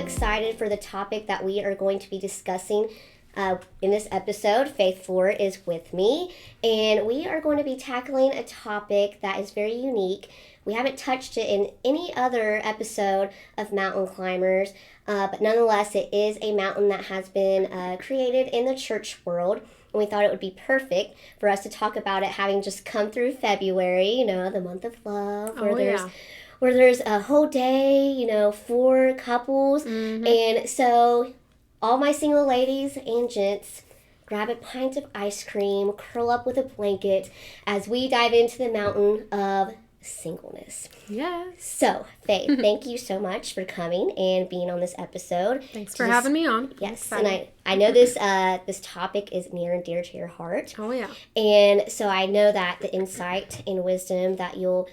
excited for the topic that we are going to be discussing in this episode. Fayth 4 is with me, and we are going to be tackling a topic that is very unique. We haven't touched it in any other episode of Mountain Climbers, but nonetheless, it is a mountain that has been created in the church world. And we thought it would be perfect for us to talk about it, having just come through February, you know, the month of love, where there's a whole day, you know, for couples. Mm-hmm. And so all my single ladies and gents, grab a pint of ice cream, curl up with a blanket as we dive into the mountain of singleness. Yes. So, Fayth, thank you so much for coming and being on this episode. Thanks for having me on. Yes, and I know this topic is near and dear to your heart. Oh, yeah. And so I know that the insight and wisdom that you'll,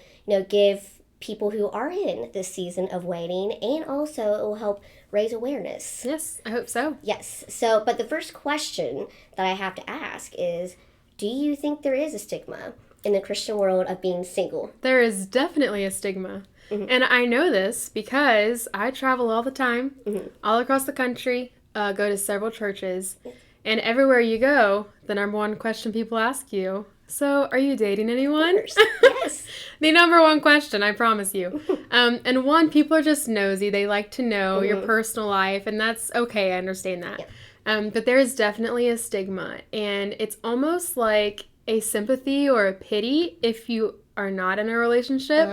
give people who are in this season of waiting, and also it will help raise awareness. Yes, I hope so. Yes. So, but the first question that I have to ask is, do you think there is a stigma in the Christian world of being single? There is definitely a stigma. Mm-hmm. And I know this because I travel all the time, all across the country, go to several churches, and everywhere you go, the number one question people ask you, so are you dating anyone? Yes. The number one question, I promise you. And one, people are just nosy. They like to know your personal life, and that's okay. I understand that. Yeah. But there is definitely a stigma, and it's almost like a sympathy or a pity if you are not in a relationship,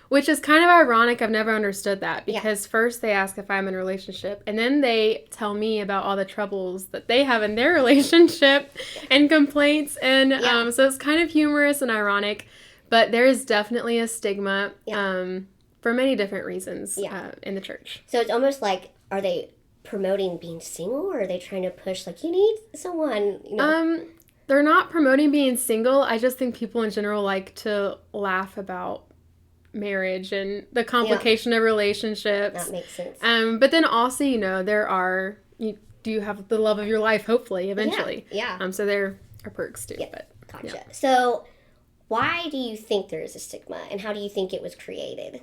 which is kind of ironic. I've never understood that because first they ask if I'm in a relationship, and then they tell me about all the troubles that they have in their relationship and complaints, and so it's kind of humorous and ironic, but there is definitely a stigma for many different reasons in the church. So it's almost like, are they promoting being single, or are they trying to push, like, you need someone, They're not promoting being single. I just think people in general like to laugh about marriage and the complication of relationships. That makes sense. But then also, you do have the love of your life, hopefully, eventually. Yeah. So there are perks too. Yeah. But, gotcha. Yeah. So why do you think there is a stigma, and how do you think it was created?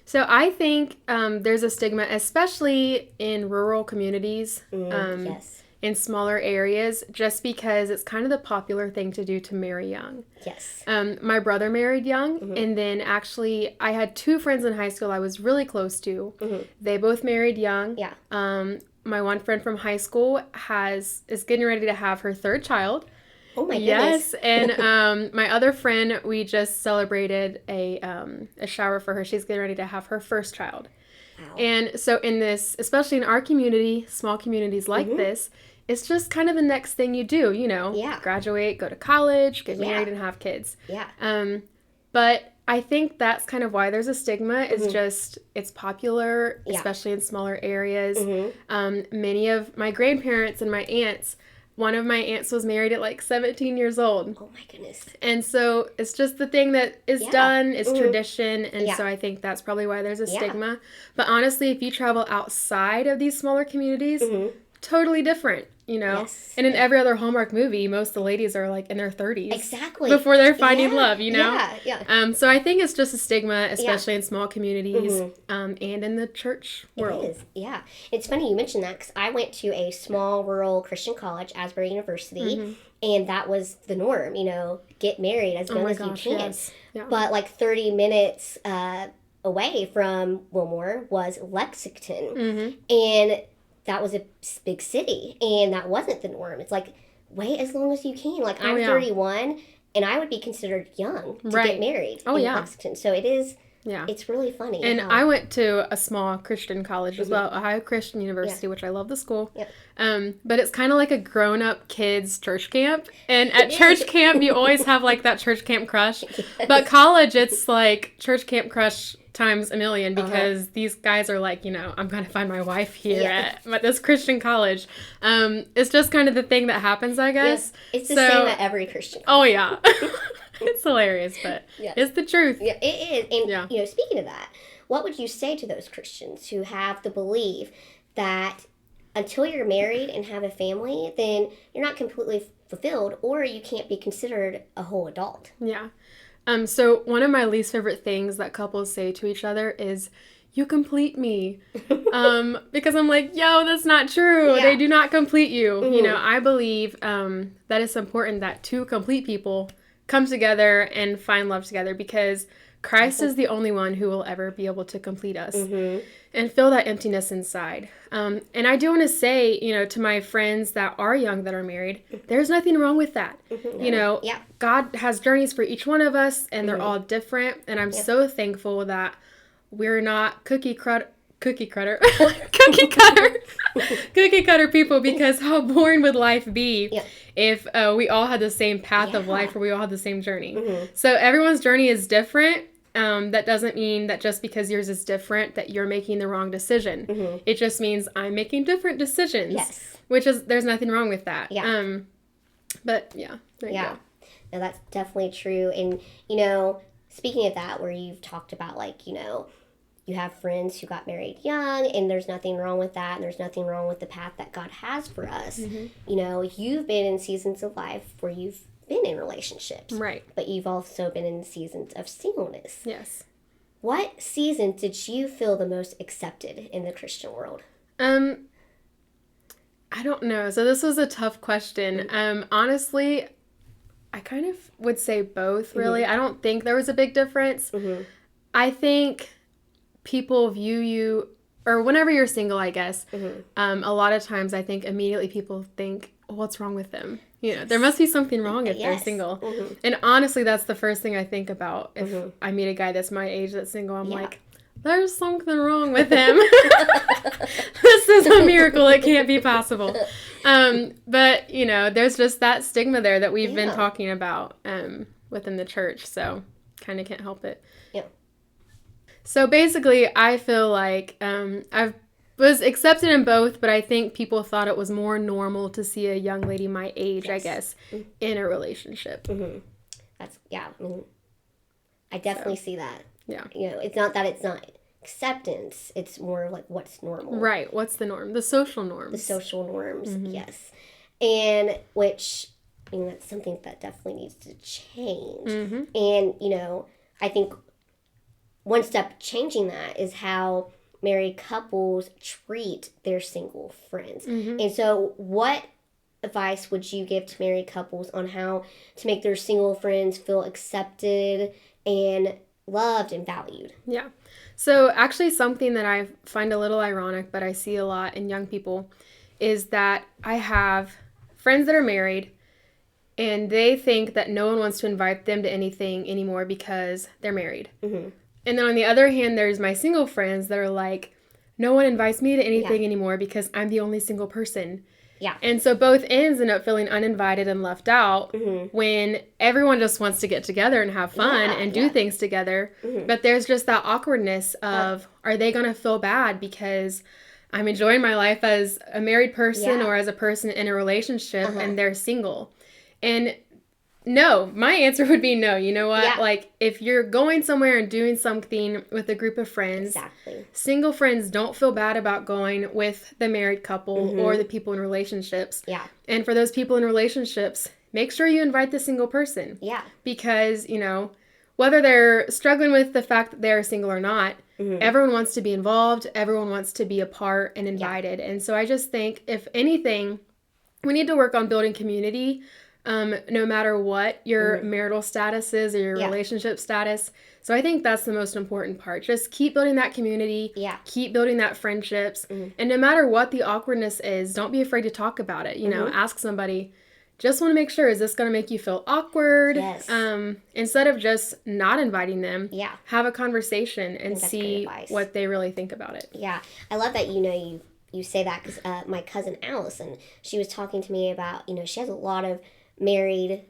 So I think there's a stigma, especially in rural communities. Yes. In smaller areas, just because it's kind of the popular thing to do to marry young. Yes. My brother married young, and then actually I had two friends in high school I was really close to. They both married young. Yeah. My one friend from high school is getting ready to have her third child. Oh my goodness. Yes, and my other friend, we just celebrated a shower for her. She's getting ready to have her first child. Wow. And so in this, especially in our community, small communities like this, it's just kind of the next thing you do, graduate, go to college, get married, and have kids. Yeah. But I think that's kind of why there's a stigma. It's just, it's popular, especially in smaller areas. Many of my grandparents and my aunts, one of my aunts was married at like 17 years old. Oh my goodness. And so it's just the thing that is done, it's tradition, and so I think that's probably why there's a stigma. But honestly, if you travel outside of these smaller communities, totally different, Yes. And in every other Hallmark movie, most of the ladies are like in their 30s. Exactly. Before they're finding love, Yeah. So I think it's just a stigma, especially in small communities, and in the church world. It is, yeah. It's funny you mentioned that, because I went to a small rural Christian college, Asbury University, and that was the norm, get married as young as you can. Yes. Yeah. But like 30 minutes away from Wilmore was Lexington, and that was a big city, and that wasn't the norm. It's like, wait as long as you can. Like, I'm 31, and I would be considered young to get married in Lexington. So it is, it's really funny. And I went to a small Christian college as well, Ohio Christian University, which I love the school. Yep. But it's kind of like a grown-up kids church camp. And at church camp, you always have like that church camp crush. Yes. But college, it's like church camp crush times a million, because these guys are like, I'm going to find my wife here at this Christian college. It's just kind of the thing that happens, I guess. Yes. It's the same at every Christian college. Oh, yeah. It's hilarious, but it's the truth. Yeah, it is. And, speaking of that, what would you say to those Christians who have the belief that until you're married and have a family, then you're not completely fulfilled, or you can't be considered a whole adult? Yeah. So one of my least favorite things that couples say to each other is, you complete me. Because I'm like, yo, that's not true. Yeah. They do not complete you. Mm-hmm. You know, I believe that it's important that two complete people come together and find love together, because Christ is the only one who will ever be able to complete us and fill that emptiness inside. And I do want to say, you know, to my friends that are young, that are married, there's nothing wrong with that. No. You know, God has journeys for each one of us, and they're all different. And I'm so thankful that we're not cookie cutter people, because how boring would life be if we all had the same path of life, or we all had the same journey. So everyone's journey is different. That doesn't mean that just because yours is different that you're making the wrong decision. It just means I'm making different decisions. Yes. Which is, there's nothing wrong with that. Yeah. But yeah. There you go. No, that's definitely true. And, you know, speaking of that, where you've talked about, like, you know, you have friends who got married young, and there's nothing wrong with that, and there's nothing wrong with the path that God has for us. You know, you've been in seasons of life where you've been in relationships. Right. But you've also been in seasons of singleness. Yes. What season did you feel the most accepted in the Christian world? I don't know. So this was a tough question. Honestly, I kind of would say both, really. I don't think there was a big difference. I think people view you, or whenever you're single, I guess, a lot of times I think immediately people think, what's wrong with them? You know, there must be something wrong if they're single. And honestly, that's the first thing I think about. If I meet a guy that's my age that's single, I'm like, there's something wrong with him. This is a miracle. It can't be possible. But, you know, there's just that stigma there that we've been talking about within the church. So kind of can't help it. So basically, I feel like I was accepted in both, but I think people thought it was more normal to see a young lady my age, I guess, in a relationship. That's, I definitely see that. Yeah. You know, it's not that it's not acceptance, it's more of like what's normal. Right. What's the norm? The social norms. The social norms, yes. And which, I mean, that's something that definitely needs to change. And, you know, I think one step changing that is how married couples treat their single friends. And so what advice would you give to married couples on how to make their single friends feel accepted and loved and valued? Yeah. So actually something that I find a little ironic, but I see a lot in young people, is that I have friends that are married, and they think that no one wants to invite them to anything anymore because they're married. And then on the other hand, there's my single friends that are like, no one invites me to anything anymore because I'm the only single person. Yeah. And so both ends end up feeling uninvited and left out when everyone just wants to get together and have fun and do things together. But there's just that awkwardness of, are they going to feel bad because I'm enjoying my life as a married person or as a person in a relationship and they're single? And no, my answer would be no. You know what? Yeah. Like, if you're going somewhere and doing something with a group of friends, single friends don't feel bad about going with the married couple or the people in relationships. Yeah. And for those people in relationships, make sure you invite the single person. Yeah. Because, you know, whether they're struggling with the fact that they're single or not, everyone wants to be involved. Everyone wants to be a part and invited. And so I just think, if anything, we need to work on building community. No matter what your marital status is or your relationship status. So I think that's the most important part. Just keep building that community. Yeah. Keep building that friendships. And no matter what the awkwardness is, don't be afraid to talk about it. You know, ask somebody, just want to make sure, is this going to make you feel awkward? Yes. Instead of just not inviting them, have a conversation and see what they really think about it. Yeah. I love that, you know, you say that, because my cousin Allison, she was talking to me about, you know, she has a lot of married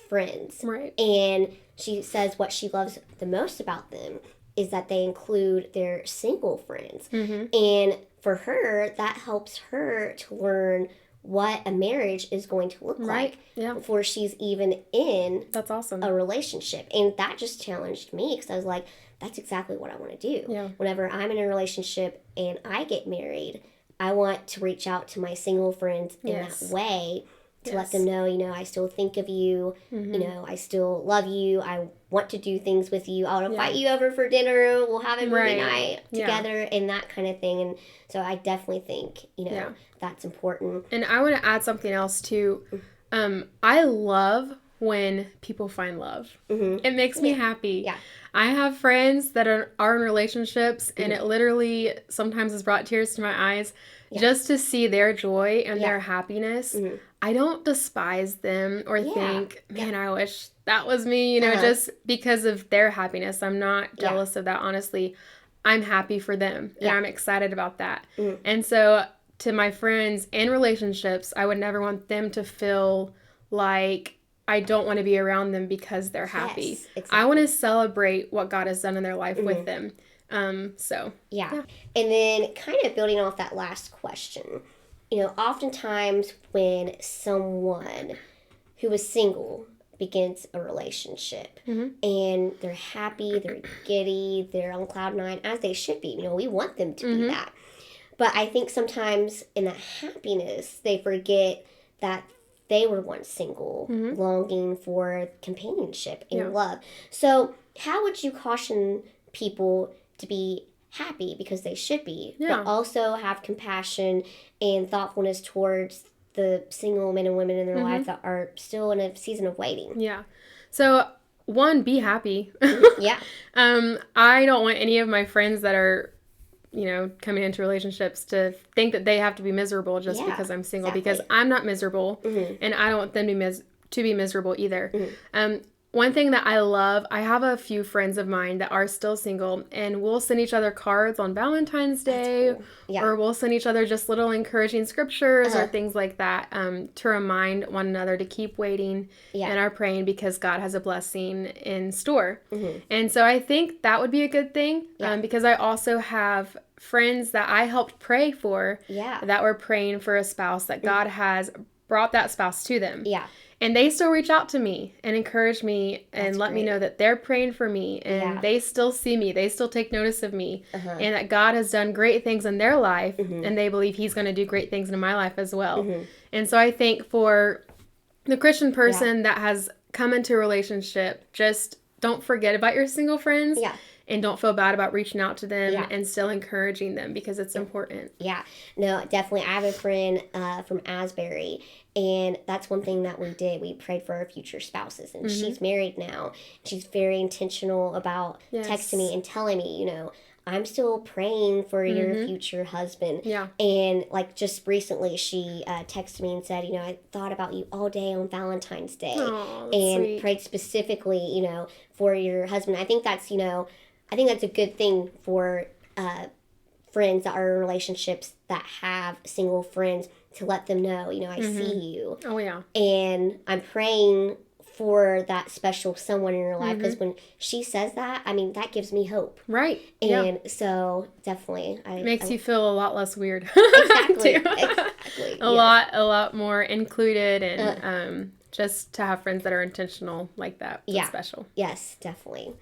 friends. Right. And she says what she loves the most about them is that they include their single friends. And for her, that helps her to learn what a marriage is going to look like before she's even in That's awesome. A relationship. And that just challenged me, because I was like, that's exactly what I want to do. Yeah. Whenever I'm in a relationship and I get married, I want to reach out to my single friends in that way, to let them know, I still think of you, I still love you, I want to do things with you, I'll invite you over for dinner, we'll have a movie night together, and that kind of thing. And so I definitely think, that's important. And I want to add something else too. I love when people find love. It makes me happy. Yeah. I have friends that are in relationships, and it literally sometimes has brought tears to my eyes just to see their joy and their happiness. I don't despise them or think, man, I wish that was me, just because of their happiness. I'm not jealous of that, honestly. I'm happy for them, and I'm excited about that. And so to my friends and relationships, I would never want them to feel like I don't want to be around them because they're happy. Yes, exactly. I want to celebrate what God has done in their life with them. Yeah. And then kind of building off that last question, oftentimes when someone who is single begins a relationship and they're happy, they're giddy, they're on cloud nine, as they should be. We want them to be that. But I think sometimes in that happiness, they forget that they were once single, longing for companionship and love. So how would you caution people to be happy, because they should be, but also have compassion and thoughtfulness towards the single men and women in their life that are still in a season of waiting? Yeah. So, one, be happy. Yeah. I don't want any of my friends that are coming into relationships to think that they have to be miserable just because I'm single, because I'm not miserable, and I don't want them to be miserable either. One thing that I love, I have a few friends of mine that are still single, and we'll send each other cards on Valentine's Day, or we'll send each other just little encouraging scriptures or things like that, to remind one another to keep waiting and are praying, because God has a blessing in store. And so I think that would be a good thing, because I also have friends that I helped pray for that were praying for a spouse, that God has brought that spouse to them. Yeah. And they still reach out to me and encourage me and let me know that they're praying for me, and they still see me. They still take notice of me, and that God has done great things in their life, and they believe he's going to do great things in my life as well. And so I think for the Christian person that has come into a relationship, just don't forget about your single friends. And don't feel bad about reaching out to them and still encouraging them, because it's important. Yeah. No, definitely. I have a friend from Asbury, and that's one thing that we did. We prayed for our future spouses, and she's married now. She's very intentional about texting me and telling me, I'm still praying for your future husband. Yeah. And just recently she texted me and said, I thought about you all day on Valentine's Day. Aww, and sweet. Prayed specifically, for your husband. I think that's, I think that's a good thing for friends that are in relationships that have single friends, to let them know, I see you. Oh, yeah. And I'm praying for that special someone in your life, because when she says that, that gives me hope. Right. And so definitely. It makes you feel a lot less weird. Exactly. Exactly. A lot more included, and just to have friends that are intentional like that. It's special. Yes, definitely.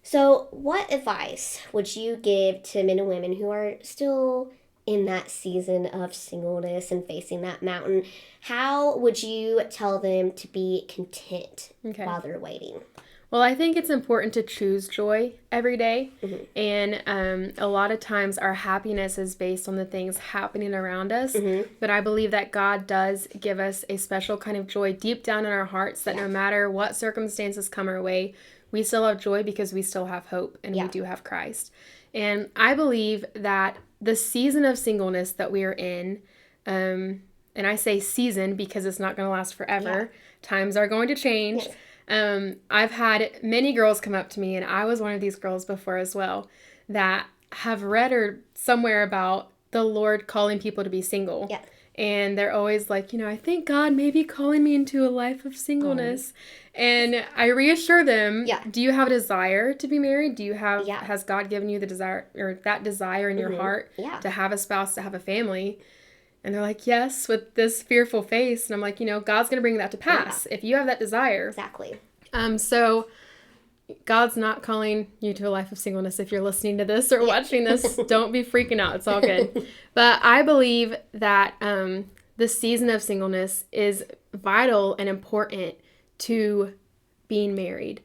So what advice would you give to men and women who are still in that season of singleness and facing that mountain? How would you tell them to be content while they're waiting? Well, I think it's important to choose joy every day. And a lot of times our happiness is based on the things happening around us. But I believe that God does give us a special kind of joy deep down in our hearts, that no matter what circumstances come our way, we still have joy, because we still have hope, and we do have Christ. And I believe that the season of singleness that we are in, and I say season because it's not going to last forever. Times are going to change. I've had many girls come up to me, and I was one of these girls before as well, that have read or somewhere about the Lord calling people to be single. And they're always like, I think God may be calling me into a life of singleness. And I reassure them, do you have a desire to be married? Do you have, has God given you the desire, or that desire in your heart to have a spouse, to have a family? And they're like, yes, with this fearful face. And I'm like, God's going to bring that to pass if you have that desire. Exactly. So God's not calling you to a life of singleness. If you're listening to this or watching this, don't be freaking out. It's all good. But I believe that the season of singleness is vital and important to being married.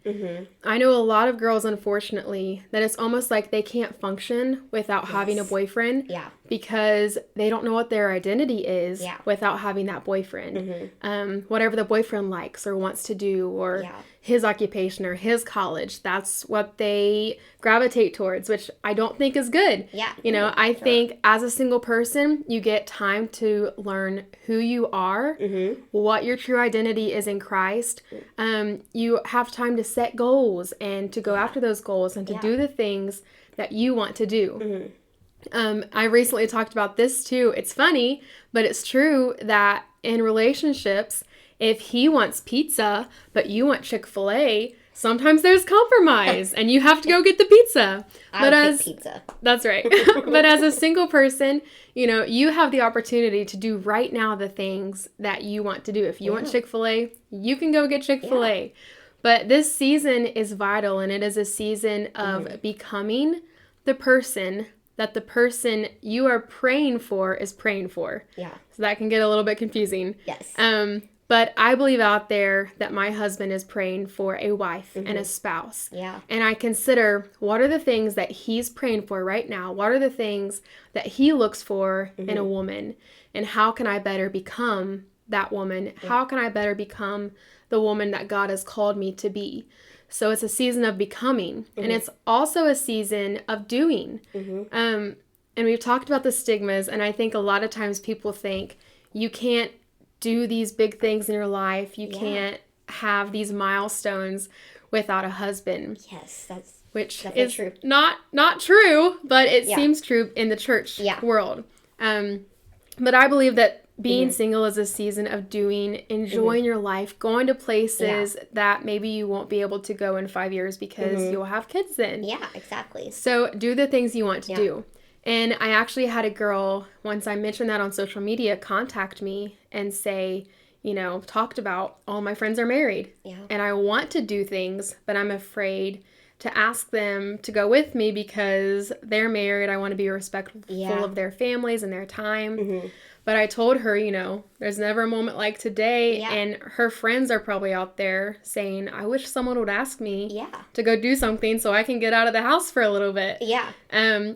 I know a lot of girls, unfortunately, that it's almost like they can't function without having a boyfriend because they don't know what their identity is without having that boyfriend. Whatever the boyfriend likes or wants to do, or his occupation or his college, that's what they gravitate towards, which I don't think is good. You know, I think as a single person, you get time to learn who you are, what your true identity is in Christ. You have time to set goals and to go after those goals and to do the things that you want to do. I recently talked about this too. It's funny, but it's true that in relationships, if he wants pizza, but you want Chick-fil-A, sometimes there's compromise and you have to go get the pizza. I would pick pizza. That's right. But as a single person, you know, you have the opportunity to do right now the things that you want to do. If you want Chick-fil-A, you can go get Chick-fil-A. But this season is vital, and it is a season of becoming the person that the person you are praying for is praying for. So that can get a little bit confusing. But I believe out there that my husband is praying for a wife and a spouse. And I consider, what are the things that he's praying for right now? What are the things that he looks for in a woman? And how can I better become that woman? How can I better become the woman that God has called me to be? So it's a season of becoming. And it's also a season of doing. And we've talked about the stigmas. And I think a lot of times people think you can't do these big things in your life. You can't have these milestones without a husband. Which is true. Not true, but it seems true in the church world. But I believe that being single is a season of doing, enjoying your life, going to places that maybe you won't be able to go in 5 years because you'll have kids then. So do the things you want to do. And I actually had a girl, once I mentioned that on social media, contact me and say, you know, talked about all my friends are married. And I want to do things, but I'm afraid to ask them to go with me because they're married. I want to be respectful of their families and their time. But I told her, you know, there's never a moment like today. And her friends are probably out there saying, I wish someone would ask me to go do something so I can get out of the house for a little bit.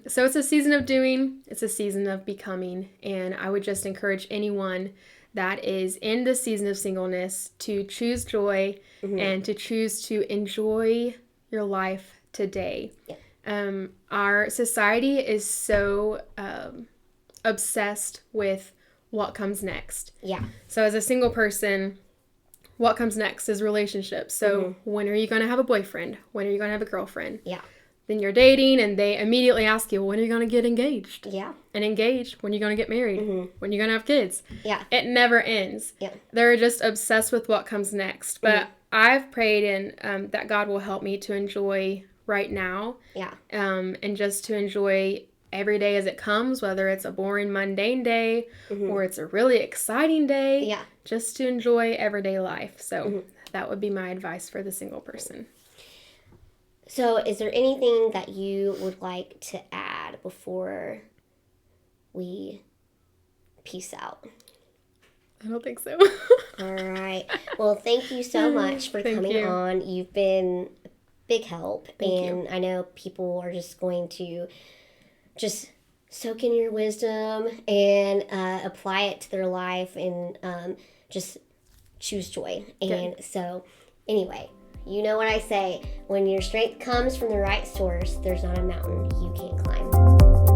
So it's a season of doing. It's a season of becoming. And I would just encourage anyone that is in the season of singleness to choose joy and to choose to enjoy your life today. Our society is so obsessed with what comes next. So as a single person, what comes next is relationships. So when are you going to have a boyfriend? When are you going to have a girlfriend? Then you're dating and they immediately ask you, when are you going to get engaged? And engaged, when are you going to get married? When are you going to have kids? It never ends. They're just obsessed with what comes next. But I've prayed and that God will help me to enjoy right now. And just to enjoy every day as it comes, whether it's a boring, mundane day or it's a really exciting day, just to enjoy everyday life. So that would be my advice for the single person. So is there anything that you would like to add before we peace out? I don't think so. All right. Well, thank you so much for coming on. You've been a big help. Thank you. I know people are just going to just soak in your wisdom and apply it to their life and just choose joy. And so anyway, you know what I say, when your strength comes from the right source, there's not a mountain you can't climb.